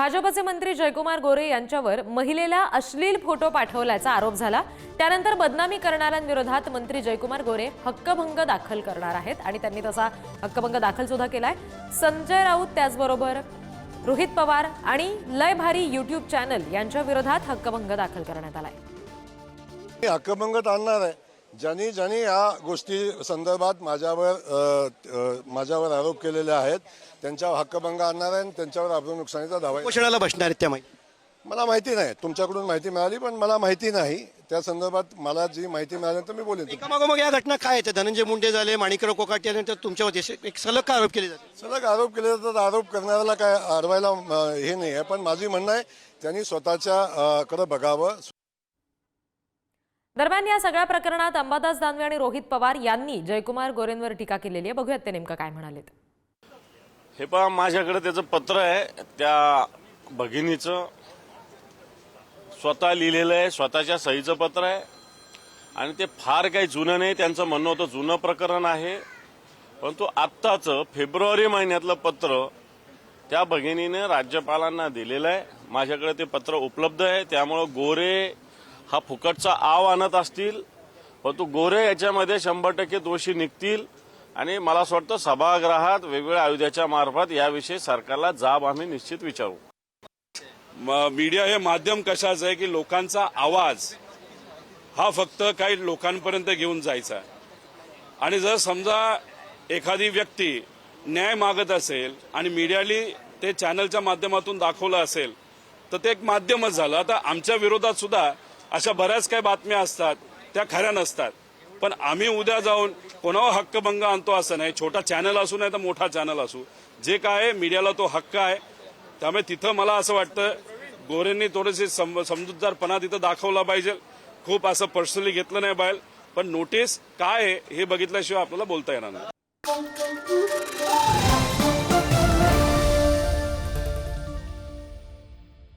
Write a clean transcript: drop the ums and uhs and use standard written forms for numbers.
भाजपचे मंत्री जयकुमार गोरे यांच्यावर महिलेला अश्लील फोटो पाठवल्याचा आरोप झाला। त्यानंतर बदनामी करणाऱ्यांविरोधात मंत्री जयकुमार गोरे हक्कभंग दाखल करणार आहेत आणि त्यांनी तसा हक्कभंग दाखल सुद्धा केलाय। संजय राऊत त्याचबरोबर रोहित पवार आणि लय भारी YouTube चॅनल यांच्या विरोधात हक्कभंग दाखल करण्यात आलाय। हक्कभंग आणणार आहे। ज्यांनी या गोष्टी संदर्भात माझ्यावर आरोप केलेले आहेत त्यांच्यावर हक्कभंग आणणार आहे आणि त्यांच्यावर अब्रू नुकसानीचा दावा उपोषणाला बसणार आहेत त्या मला माहिती नाही। तुमच्याकडून माहिती मिळाली पण मला माहिती नाही। त्या संदर्भात मला जी माहिती मिळाली तर मी बोलेन। एकामागोमाग या घटना काय आहेत? धनंजय मुंडे झाले, माणिकराव कोकाटे यांच्यावर तुमच्यावर एक सलग का आरोप केले जातात? सलग आरोप केले जातात। आरोप करणाऱ्याला काय अडवायला हे नाही आहे, पण माझी म्हणणं आहे त्यांनी स्वतःच्या कडे बघावं। दरम्यान या सगळ्या प्रकरणात अंबादास दानवे आणि रोहित पवार यांनी जयकुमार गोरेंवर टीका केलेली आहे। बघूयात ते नेमकं काय म्हणालेत। हे पहा, माझ्याकडे त्याचं पत्र आहे, त्या भगिनीचं स्वतः लिहिलेलं आहे, स्वतःच्या सहीचं पत्र आहे आणि ते फार काही जुनं नाही। त्यांचं म्हणणं होतं जुनं प्रकरण आहे, परंतु आत्ताचं फेब्रुवारी महिन्यातलं पत्र त्या भगिनीने राज्यपालांना दिलेलं आहे। माझ्याकडे ते पत्र उपलब्ध आहे। त्यामुळे गोरे हा फुकटचा आव आणत असतील, परंतु गोरे याच्यामध्ये 100% दोषी निघतील आणि मला असं वाटतं सभागृहात वेगवेगळ्या आयुधाच्या मार्फत याविषयी सरकारला जाब आम्ही निश्चित विचारू। मीडिया हे माध्यम कशाचं आहे की लोकांचा आवाज हा फक्त काही लोकांपर्यंत घेऊन जायचा आहे आणि जर समजा एखादी व्यक्ती न्याय मागत असेल आणि मीडियाने ते चॅनलच्या माध्यमातून दाखवलं असेल तर ते एक माध्यमच झालं। आता आमच्या विरोधात सुद्धा अशा बऱ्याच काही बातम्या असतात त्या खऱ्या नसतात, पण आम्ही उद्या जाऊन कोणावर हक्कभंग आणतो असं नाही। छोटा चॅनल असू नाही तर मोठा चॅनल असू, जे काय मीडियाला तो हक्क आहे। त्यामुळे तिथं मला असं वाटतं गोरेंनी थोडेसे समजूतदारपणा तिथं दाखवला पाहिजे। खूप असं पर्सनली घेतलं नाही पाहिजे, पण नोटीस काय आहे हे बघितल्याशिवाय आपल्याला बोलता येणार नाही।